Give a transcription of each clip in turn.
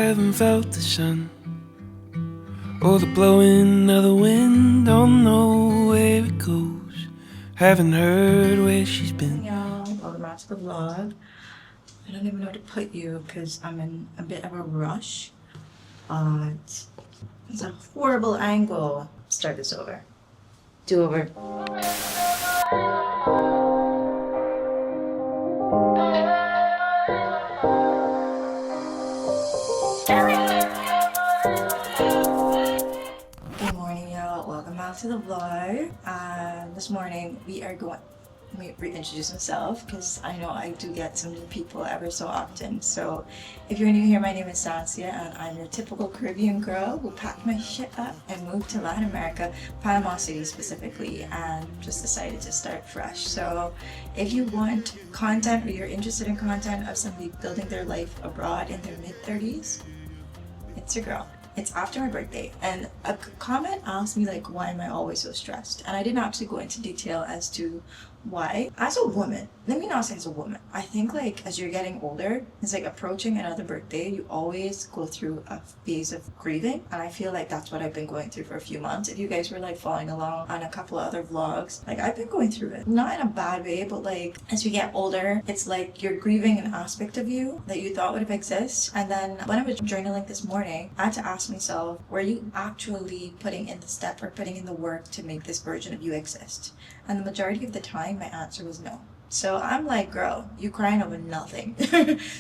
haven't felt the sun or the blowing of the wind. Don't know where it goes. Haven't heard where she's been. Y'all, welcome back to the vlog. I don't even know where to put you because I'm in a bit of a rush. It's a horrible angle. Start this over. Do over. Good morning, y'all. Welcome back to the vlog. This morning we are going. Let me reintroduce myself because I know I do get some new people ever so often. So if you're new here, my name is Sansia and I'm your typical Caribbean girl who packed my shit up and moved to Latin America, Panama City specifically, and just decided to start fresh. So if you want content or you're interested in content of somebody building their life abroad in their mid-30s, it's your girl. It's after my birthday, and a comment asked me like, why am I always so stressed? And I didn't actually go into detail as to why. As a woman, let me not say as a woman, I think like as you're getting older, it's like approaching another birthday, you always go through a phase of grieving, and I feel like that's what I've been going through for a few months. If you guys were like following along on a couple of other vlogs, like I've been going through it, not in a bad way, but like as we get older, it's like you're grieving an aspect of you that you thought would have existed. And then when I was journaling this morning, I had to ask myself, were you actually putting in the step or putting in the work to make this version of you exist? And the majority of the time, my answer was no. So I'm like, girl, you crying over nothing.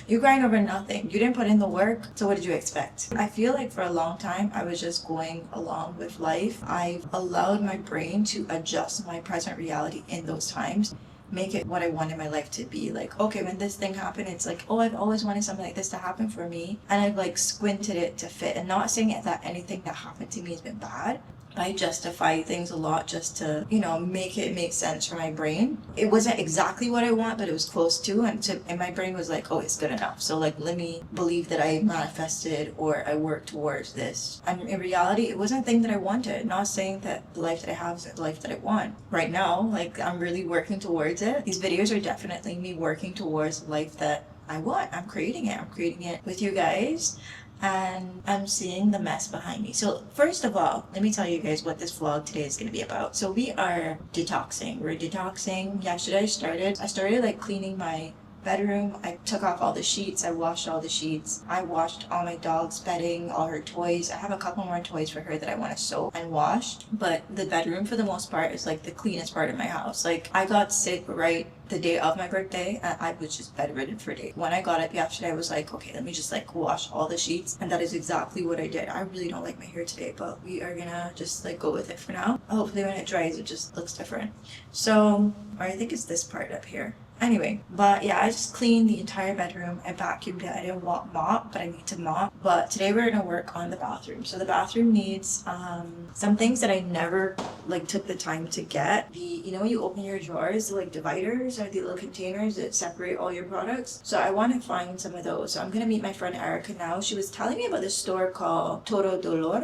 You crying over nothing. You didn't put in the work, so what did you expect? I feel like for a long time, I was just going along with life. I've allowed my brain to adjust my present reality in those times, make it what I wanted my life to be. Like, okay, when this thing happened, it's like, oh, I've always wanted something like this to happen for me. And I've like squinted it to fit. And not saying that anything that happened to me has been bad. I justify things a lot just to, make it make sense for my brain. It wasn't exactly what I want, but it was close to, and my brain was like, oh, it's good enough. So like, let me believe that I manifested or I worked towards this. And in reality, it wasn't a thing that I wanted. Not saying that the life that I have is the life that I want. Right now, like I'm really working towards it. These videos are definitely me working towards the life that I want. I'm creating it. I'm creating it with you guys. And I'm seeing the mess behind me. So first of all, let me tell you guys what this vlog today is going to be about. So we are detoxing. We're detoxing. Yesterday I started like cleaning my bedroom. I took off all the sheets. I washed all the sheets. I washed all my dog's bedding, all her toys. I have a couple more toys for her that I want to soak and wash. But the bedroom, for the most part, is like the cleanest part of my house. Like I got sick right the day of my birthday, and I was just bedridden for a day. When I got up yesterday, I was like, okay, let me just like wash all the sheets, and that is exactly what I did. I really don't like my hair today, but we are gonna just like go with it for now. Hopefully when it dries, it just looks different. So, or I think it's this part up here. Anyway, but yeah, I just cleaned the entire bedroom. I vacuumed it. I didn't want mop, but I need to mop. But today we're gonna work on the bathroom. So the bathroom needs some things that I never like took the time to get. When you open your drawers, the like dividers or the little containers that separate all your products. So I want to find some of those. So I'm gonna meet my friend Erica now. She was telling me about this store called Todolar.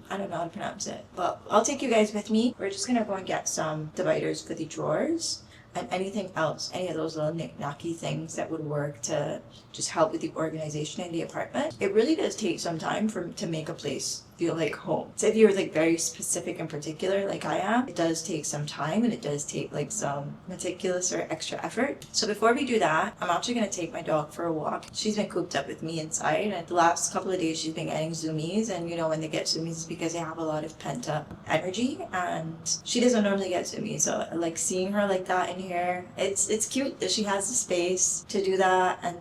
I don't know how to pronounce it, but I'll take you guys with me. We're just gonna go and get some dividers for the drawers. And anything else, any of those little knick-knacky things that would work to just help with the organization in the apartment. It really does take some time to make a place feel like home. So if you're like very specific and particular like I am, it does take some time and it does take like some meticulous or extra effort. So before we do that, I'm actually going to take my dog for a walk. She's been cooped up with me inside, and the last couple of days she's been getting zoomies, and when they get zoomies it's because they have a lot of pent up energy, and she doesn't normally get zoomies. So like seeing her like that in here, it's cute that she has the space to do that. And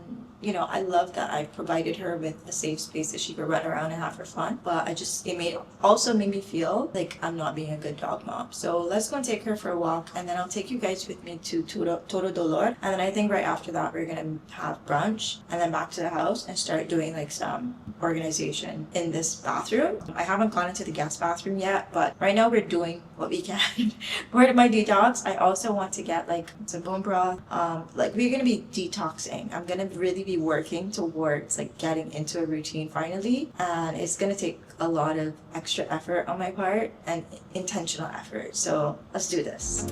I love that I provided her with a safe space that she could run around and have her fun. But it also made me feel like I'm not being a good dog mom. So let's go and take her for a walk, and then I'll take you guys with me to Todolar. And then I think right after that, we're going to have brunch and then back to the house and start doing like some organization in this bathroom. I haven't gone into the guest bathroom yet, but right now we're doing what we can. For my detox, I also want to get like some bone broth. Like we're going to be detoxing. I'm going to really be working towards like getting into a routine finally, and it's going to take a lot of extra effort on my part and intentional effort. So let's do this.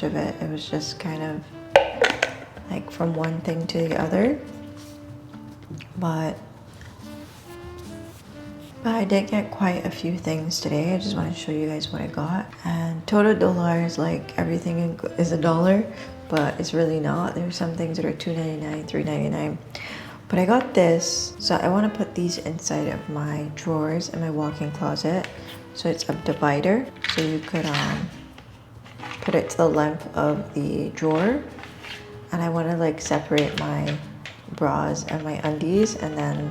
of it. It was just kind of like from one thing to the other. But I did get quite a few things today. I just want to show you guys what I got. And total dollars, like everything is $1, but it's really not. There's some things that are $2.99, $3.99. But I got this, so I want to put these inside of my drawers in my walk-in closet. So it's a divider, so you could put it to the length of the drawer. And I want to like separate my bras and my undies, and then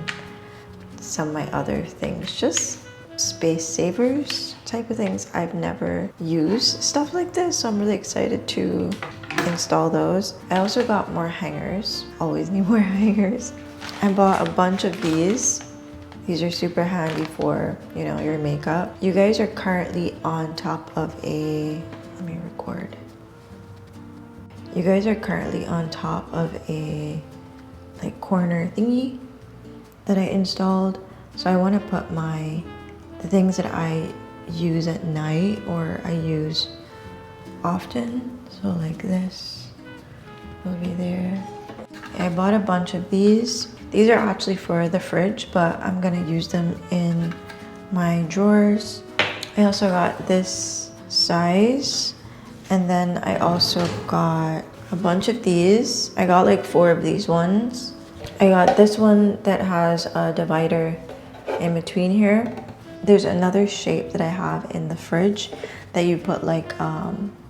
some of my other things, just space savers type of things. I've never used stuff like this, so I'm really excited to install those. I also got more hangers. Always need more hangers. I bought a bunch of these. These are super handy for, you know, your makeup. You guys are currently on top of a, let me record. You guys are currently on top of a like corner thingy that I installed. So I want to put the things that I use at night or I use often. So like this will be there. I bought a bunch of these. These are actually for the fridge, but I'm gonna use them in my drawers. I also got this size, and then I also got a bunch of these. I got like 4 of these ones. I got this one that has a divider in between here. There's another shape that I have in the fridge that you put like,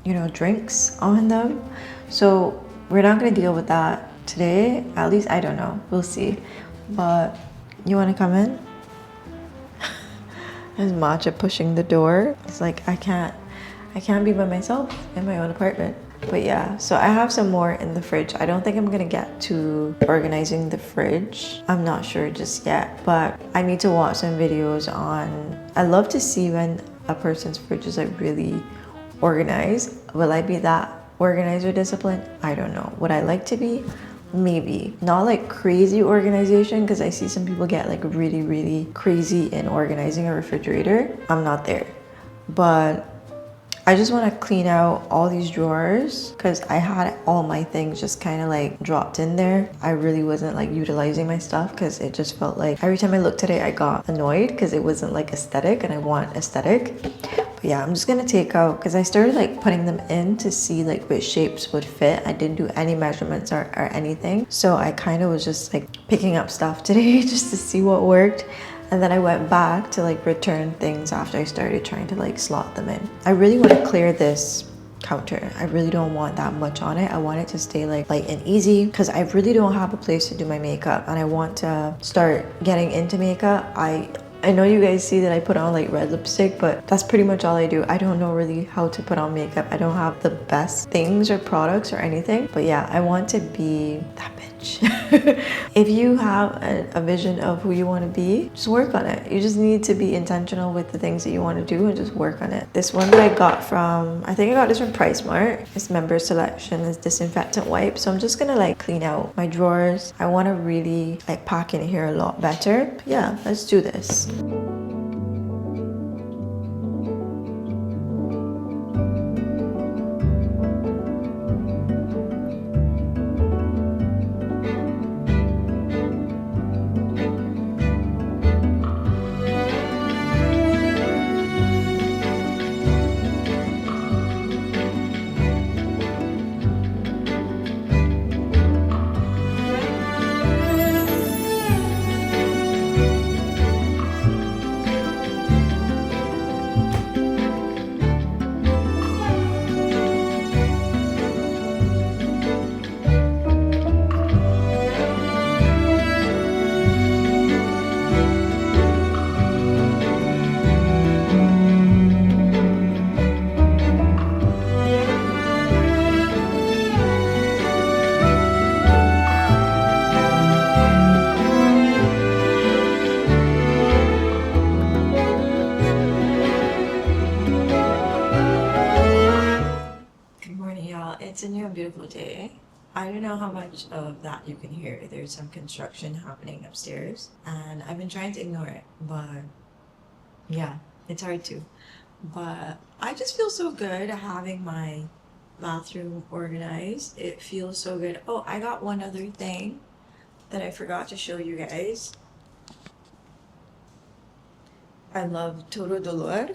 you know, drinks on them. So we're not gonna deal with that today. At least, I don't know. We'll see. But you wanna come in? There's Matcha pushing the door. It's like, I can't be by myself in my own apartment. But yeah, so I have some more in the fridge. I don't think I'm gonna get to organizing the fridge. I'm not sure just yet, but I need to watch some videos on, I love to see when a person's fridge is like really organized. Will I be that organized or disciplined? I don't know. Would I like to be? Maybe. Not like crazy organization, because I see some people get like really, really crazy in organizing a refrigerator. I'm not there. But I just want to clean out all these drawers because I had all my things just kind of like dropped in there. I really wasn't like utilizing my stuff because it just felt like every time I looked at it, I got annoyed because it wasn't like aesthetic, and I want aesthetic. But yeah, I'm just gonna take out, because I started like putting them in to see like which shapes would fit. I didn't do any measurements or anything. So I kind of was just like picking up stuff today just to see what worked. And then I went back to like return things after I started trying to like slot them in. I really want to clear this counter. I really don't want that much on it. I want it to stay like light and easy because I really don't have a place to do my makeup, and I want to start getting into makeup. I know you guys see that I put on like red lipstick, but that's pretty much all I do. I don't know really how to put on makeup. I don't have the best things or products or anything. But yeah, I want to be that bitch. If you have a vision of who you want to be, just work on it. You just need to be intentional with the things that you want to do and just work on it. This one that I got from, I think I got this from PriceSmart. It's member selection, is disinfectant wipe. So I'm just gonna like clean out my drawers. I want to really like pack in here a lot better. But yeah, let's do this. It's a new and beautiful day. I don't know how much of that you can hear. There's some construction happening upstairs, and I've been trying to ignore it, but yeah, it's hard to. But I just feel so good having my bathroom organized. It feels so good. Oh, I got one other thing that I forgot to show you guys. I love Toro Dolor.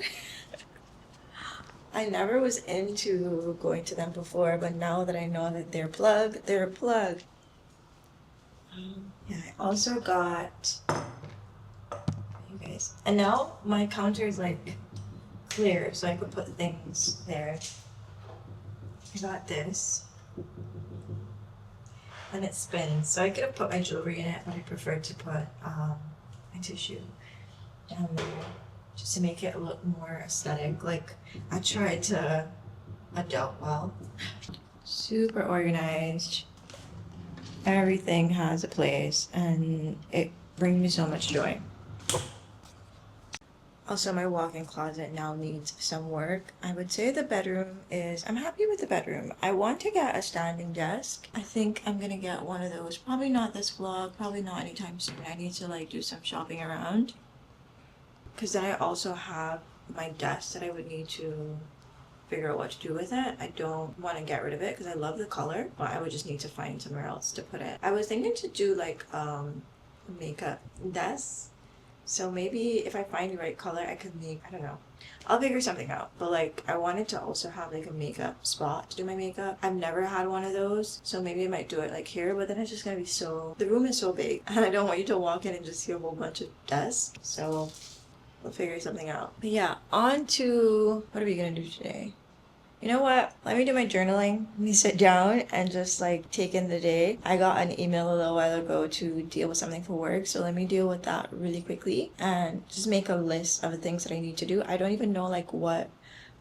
I never was into going to them before, but now that I know that they're a plug. Yeah, I also got you guys, and now my counter is like clear, so I could put things there. I got this, and it spins, so I could have put my jewelry in it, but I preferred to put my tissue down there just to make it look more aesthetic. Like I tried to adult well. Super organized. Everything has a place, and it brings me so much joy. Also, my walk-in closet now needs some work. I would say the bedroom is, I'm happy with the bedroom. I want to get a standing desk. I think I'm gonna get one of those. Probably not this vlog, probably not anytime soon. I need to like do some shopping around. Because then I also have my desk that I would need to figure out what to do with it. I don't want to get rid of it because I love the color, but I would just need to find somewhere else to put it. I was thinking to do like a makeup desk. So maybe if I find the right color, I could make, I don't know. I'll figure something out. But like, I wanted to also have like a makeup spot to do my makeup. I've never had one of those. So maybe I might do it like here, but then it's just gonna be so, the room is so big. And I don't want you to walk in and just see a whole bunch of desks. So we'll figure something out. But yeah, on to, what are we gonna do today? You know what? Let me do my journaling. Let me sit down and just like take in the day. I got an email a little while ago to deal with something for work. So let me deal with that really quickly and just make a list of the things that I need to do. I don't even know like what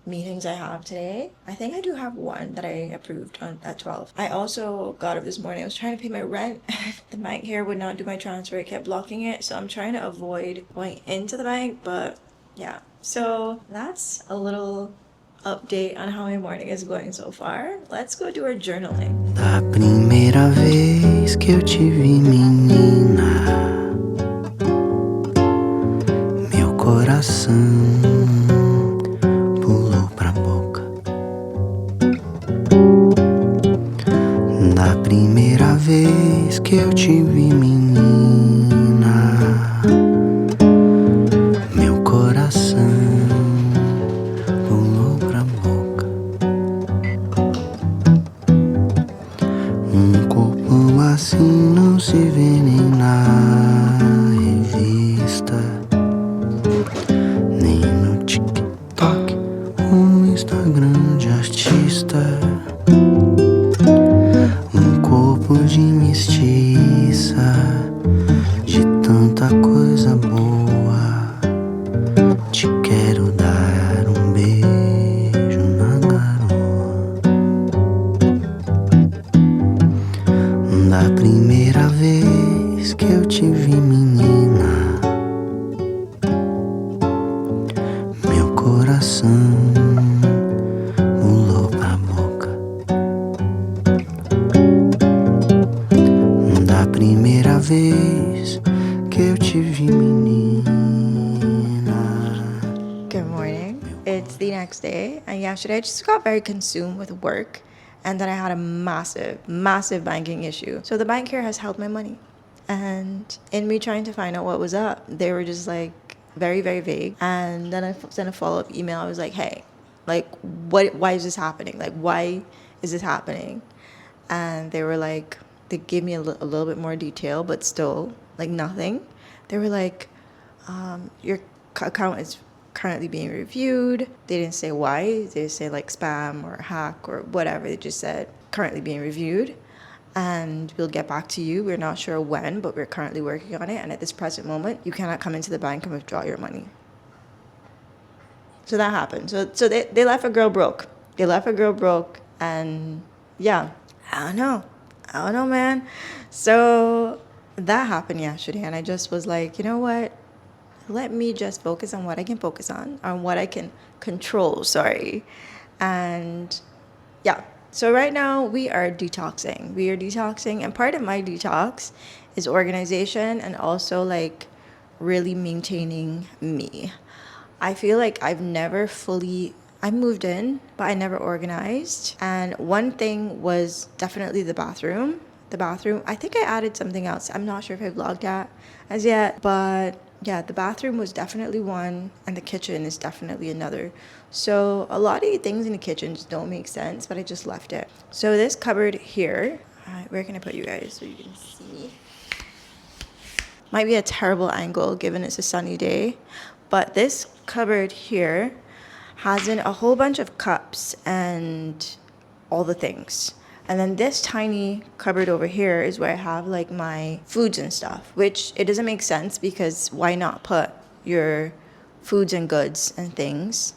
meetings I have today. I think I do have one that I approved at 12. I also got up this morning. I was trying to pay my rent. The bank here would not do my transfer. It kept blocking it. So I'm trying to avoid going into the bank. But yeah, so that's a little update on how my morning is going so far. Let's go do our journaling. Da primeira vez que eu te vi, menina, meu coração pulou pra boca. Da primeira vez que eu te vi, menina, meu coração pulou pra boca. Corpo assim não se vê nem na revista, nem no TikTok ou no Instagram de artista. Corpo de mestiça, de tanta coisa boa. Te quero dar beijo na garoa. Da primeira vez que eu te vi, menina, meu coração pulou pra boca. Da primeira vez que eu te vi, menina. Good morning. It's the next day, and yesterday I just got very consumed with work, and then I had a massive banking issue. So the bank here has held my money, and in me trying to find out what was up, they were just like very vague. And then I sent a follow-up email. I was like, hey, like why is this happening? Like, why is this happening? And they were like, they gave me a little bit more detail, but still like nothing. They were like, your account is currently being reviewed. They didn't say why. They didn't say like spam or hack or whatever. They just said currently being reviewed, and we'll get back to you. We're not sure when, but we're currently working on it. And at this present moment, you cannot come into the bank and withdraw your money. So that happened. So they left a girl broke. They left a girl broke, and yeah, I don't know, man. So that happened yesterday, and I just was like, you know what? Let me just focus on what I can focus on what I can control, And yeah, so right now we are detoxing. And part of my detox is organization and also like really maintaining me. I feel like I've never fully I moved in, but I never organized. And one thing was definitely the bathroom. The bathroom, I think I added something else. I'm not sure if I vlogged that as yet, but yeah, the bathroom was definitely one, and the kitchen is definitely another. So a lot of the things in the kitchen just don't make sense, but I just left it. So this cupboard here, where can I put you guys so you can see? Might be a terrible angle given it's a sunny day, but this cupboard here has in a whole bunch of cups and all the things. And then this tiny cupboard over here is where I have like my foods and stuff, which it doesn't make sense because why not put your foods and goods and things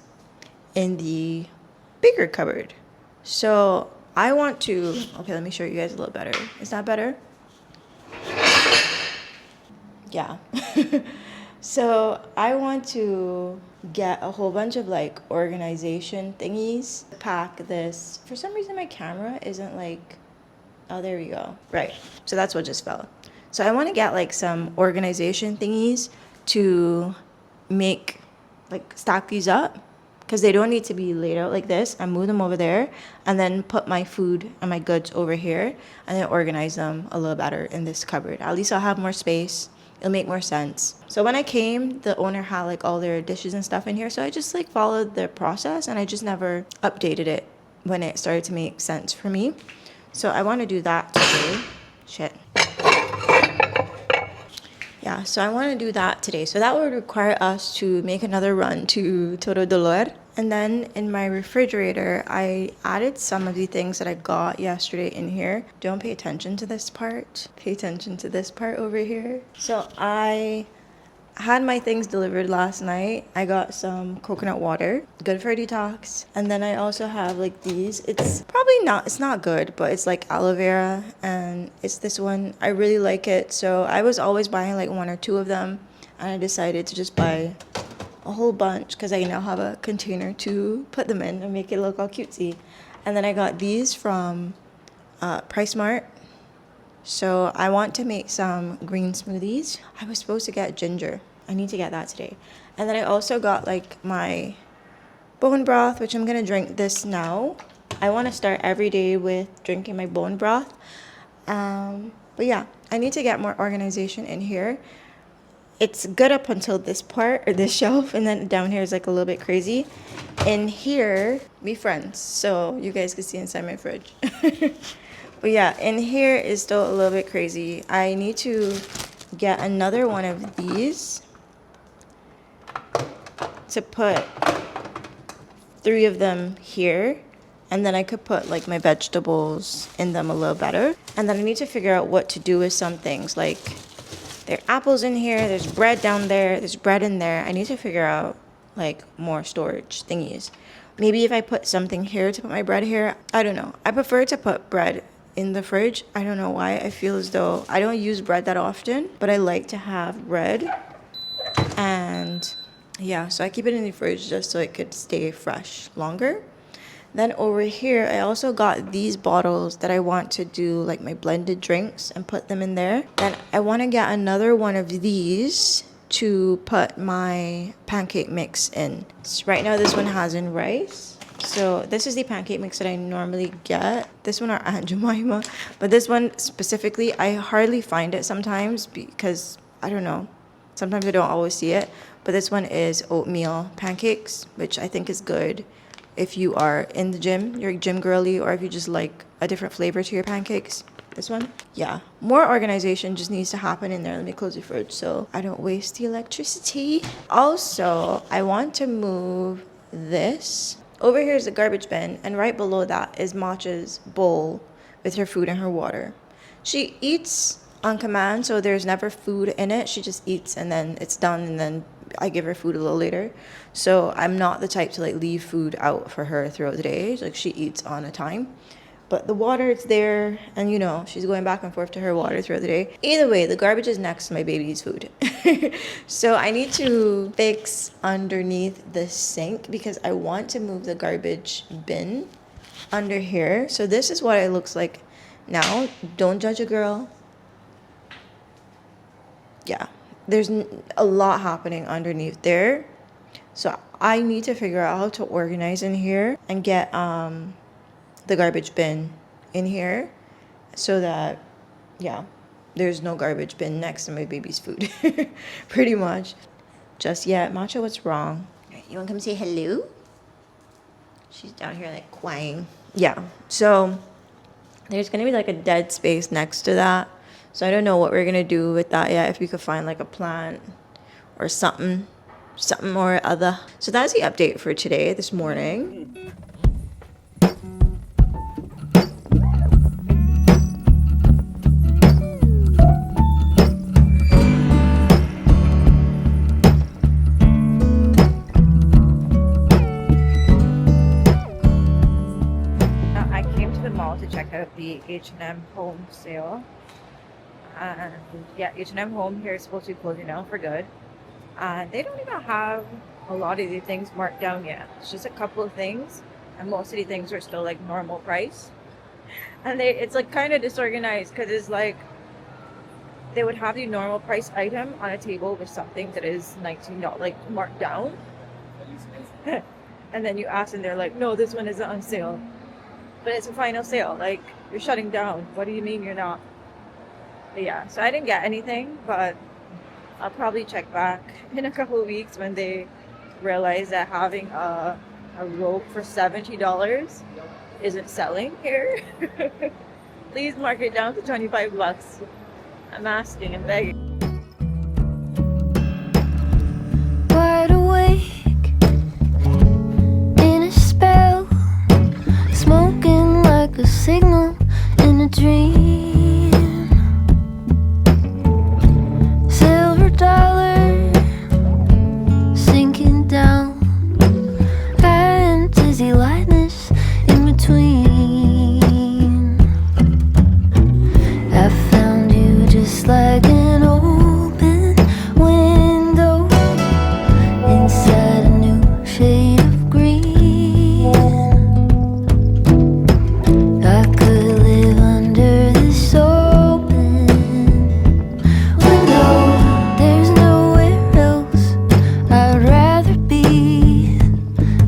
in the bigger cupboard? So I want to, okay, let me show you guys a little better. Is that better? Yeah. So I want to get a whole bunch of like organization thingies, pack this. For some reason my camera isn't like, oh, there we go. Right. So that's what just fell. So I want to get like some organization thingies to make, like stack these up, because they don't need to be laid out like this. I move them over there and then put my food and my goods over here and then organize them a little better in this cupboard. At least I'll have more space. It'll make more sense. So when I came, the owner had like all their dishes and stuff in here. So I just like followed the process and I just never updated it when it started to make sense for me. So I want to do that today. Shit. Yeah, so I want to do that today. So that would require us to make another run to Todo Dolor. And then in my refrigerator, I added some of the things that I got yesterday in here. Don't pay attention to this part. Pay attention to this part over here. So I had my things delivered last night. I got some coconut water, good for detox. And then I also have like these. It's not good, but it's like aloe vera, and it's this one. I really like it. So I was always buying like one or two of them, and I decided to just buy a whole bunch because I now have a container to put them in and make it look all cutesy. And then I got these from Price Mart. So I want to make some green smoothies. I was supposed to get ginger. I need to get that today. And then I also got like my bone broth, which I'm going to drink this now. I want to start every day with drinking my bone broth. But yeah, I need to get more organization in here. It's good up until this part or this shelf, and then down here is like a little bit crazy. In here, be friends so you guys can see inside my fridge. But yeah, in here is still a little bit crazy. I need to get another one of these to put 3 of them here, and then I could put like my vegetables in them a little better. And then I need to figure out what to do with some things, like there are apples in here, there's bread down there, there's bread in there. I need to figure out like more storage thingies. Maybe if I put something here to put my bread here, I don't know. I prefer to put bread in the fridge. I don't know why. I feel as though I don't use bread that often, but I like to have bread. And yeah, so I keep it in the fridge just so it could stay fresh longer. Then over here, I also got these bottles that I want to do like my blended drinks and put them in there. Then I want to get another one of these to put my pancake mix in. So right now this one has in rice. So this is the pancake mix that I normally get. This one are Aunt Jemima, but this one specifically, I hardly find it sometimes because I don't know. Sometimes I don't always see it, but this one is oatmeal pancakes, which I think is good if you are in the gym, you're a gym girly, or if you just like a different flavor to your pancakes. This one, yeah, more organization just needs to happen in there. Let me close the fridge so I don't waste the electricity. Also, I want to move this. Over here is the garbage bin, and right below that is Matcha's bowl with her food and her water. She eats on command, so there's never food in it. She just eats and then it's done, and then I give her food a little later. So I'm not the type to like leave food out for her throughout the day. Like she eats on a time. But the water is there, and you know, she's going back and forth to her water throughout the day. Either way, the garbage is next to my baby's food. So I need to fix underneath the sink because I want to move the garbage bin under here. So this is what it looks like now. Don't judge a girl. Yeah, there's a lot happening underneath there. So I need to figure out how to organize in here and get the garbage bin in here so that, yeah, there's no garbage bin next to my baby's food. Pretty much. Just yet. Matcha, what's wrong? You want to come say hello? She's down here like crying. Yeah. So there's going to be like a dead space next to that. So I don't know what we're going to do with that yet. If we could find like a plant or something or other. So that's the update for today, this morning. I came to the mall to check out the H&M home sale. And yeah, H&M home here is supposed to be closing down for good. They don't even have a lot of the things marked down yet. It's just a couple of things, and most of the things are still like normal price. And it's like kind of disorganized because it's like they would have the normal price item on a table with something that is $19 like marked down. And then you ask and they're like, no, this one isn't on sale. But it's a final sale. Like, you're shutting down. What do you mean you're not? But yeah, so I didn't get anything, but I'll probably check back in a couple of weeks when they realize that having a rope for $70 isn't selling here. Please mark it down to $25. I'm asking and begging. Wide awake in a spell, smoking like a signal in a dream. Silver dollar sinking down, and dizzy lightness in between. I found you just like an open window inside a new shade of green. I could live under this open window. There's nowhere else I'd rather be.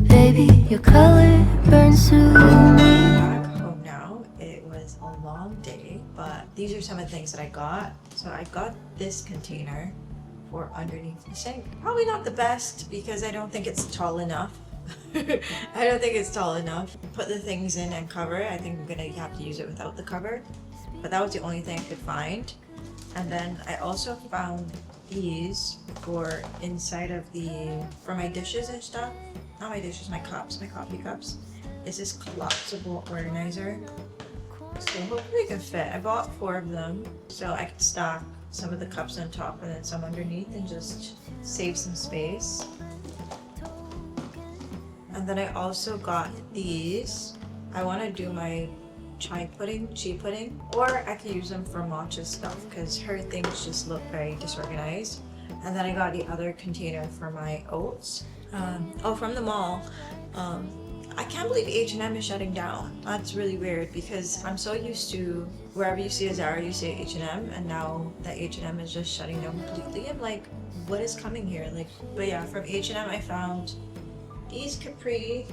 Baby, your color burns through me. Back home now. It was a long day, but these are some of the things that I got. So I got this container for underneath the sink. Probably not the best because I don't think it's tall enough. I don't think it's tall enough. Put the things in and cover it. I think I'm gonna have to use it without the cover. But that was the only thing I could find. And then I also found these for inside of for my dishes and stuff. Not my dishes, my cups, my coffee cups. It's this collapsible organizer. So hopefully it can fit. I bought 4 of them so I could stack some of the cups on top and then some underneath and just save some space. And then I also got these. I want to do my chai pudding, or I could use them for matcha stuff because her things just look very disorganized. And then I got the other container for my oats. From the mall. I can't believe H&M is shutting down. That's really weird because I'm so used to wherever you see a Zara, you see H&M, and now that H&M is just shutting down completely. I'm like, what is coming here? Like, but yeah, from H&M I found these capri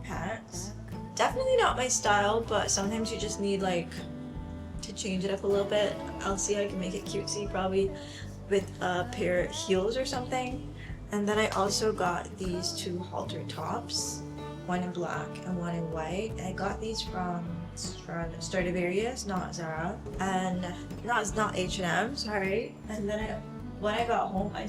pants. Definitely not my style, but sometimes you just need like to change it up a little bit. I'll see I can make it cutesy, probably with a pair of heels or something. And then I also got these 2 halter tops, one in black and one in white. I got these from Stradivarius, not Zara, and not H&M, sorry. And then when I got home, I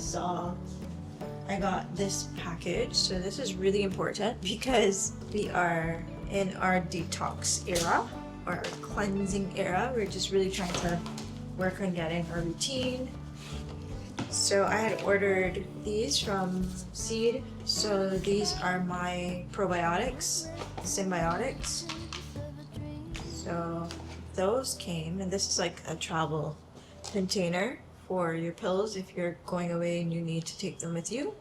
got this package. So this is really important because we are in our detox era, or our cleansing era. We're just really trying to work on getting our routine. So I had ordered these from Seed. So these are my probiotics, symbiotics. So those came, and this is like a travel container for your pills if you're going away and you need to take them with you.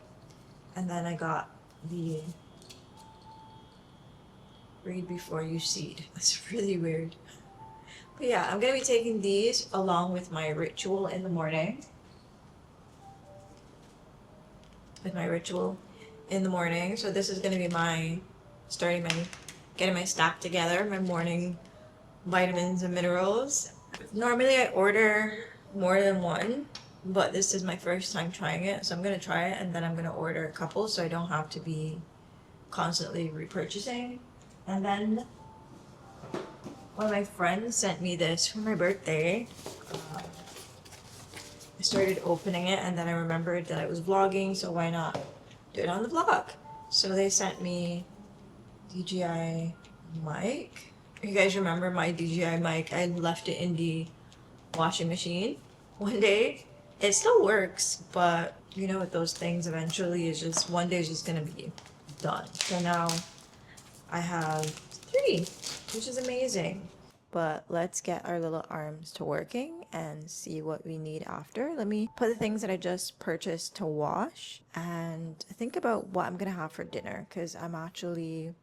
And then I got the read before you seed. That's really weird. But yeah, I'm gonna be taking these along with my ritual in the morning. in the morning. So this is gonna be getting my stack together, my morning vitamins and minerals. Normally I order more than one, but this is my first time trying it. So I'm gonna try it and then I'm gonna order a couple so I don't have to be constantly repurchasing. And then one of my friends sent me this for my birthday. I started opening it and then I remembered that I was vlogging, so why not do it on the vlog? So they sent me DJI mic. You guys remember my DJI mic? I left it in the washing machine one day. It still works, but you know, with those things, eventually it's just one day is just gonna be done. So now I have 3, which is amazing. But let's get our little arms to working and see what we need after. Let me put the things that I just purchased to wash and think about what I'm gonna have for dinner, because I'm actually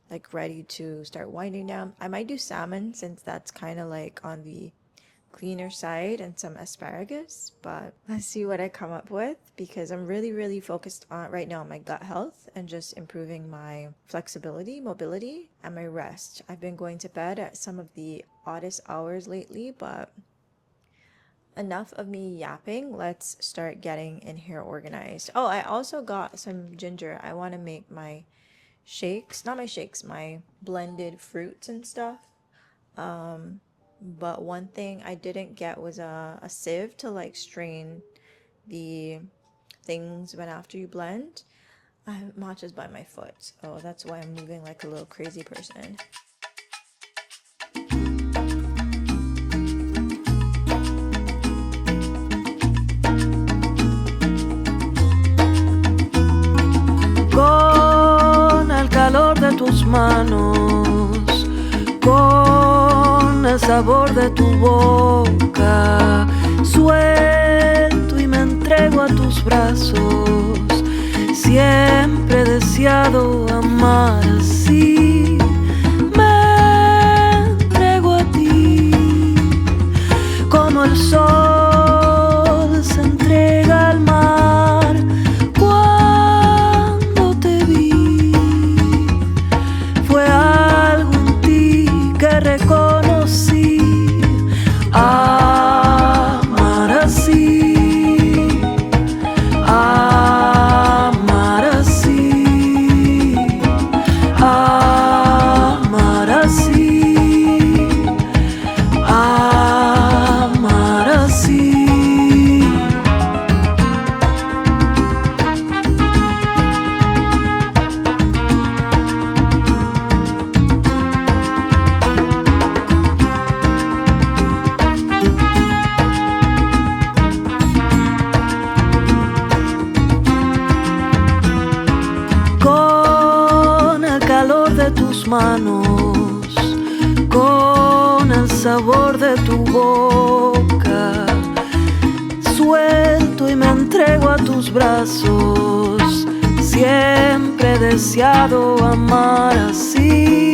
like ready to start winding down. I might do salmon since that's kind of like on the cleaner side, and some asparagus, but let's see what I come up with, because I'm really focused on right now on my gut health and just improving my flexibility, mobility, and my rest. I've been going to bed at some of the oddest hours lately, but enough of me yapping. Let's start getting in here organized. Oh, I also got some ginger. I want to make my shakes, not my shakes, my blended fruits and stuff. But one thing I didn't get was a sieve to like strain the things when after you blend. Matcha's by my foot. Oh, that's why I'm moving like a little crazy person. Con el calor de tus manos, con el sabor de tu boca, suelto y me entrego a tus brazos. Siempre he deseado amar así. Me entrego a ti, como el sol se entrega al mar. Cuando te vi, fue algo en ti que reconocí. Amar así, amar así, amar así, amar así. Con el calor de tus manos, con el sabor de tu boca, suelto y me entrego a tus brazos. Siempre he deseado amar así.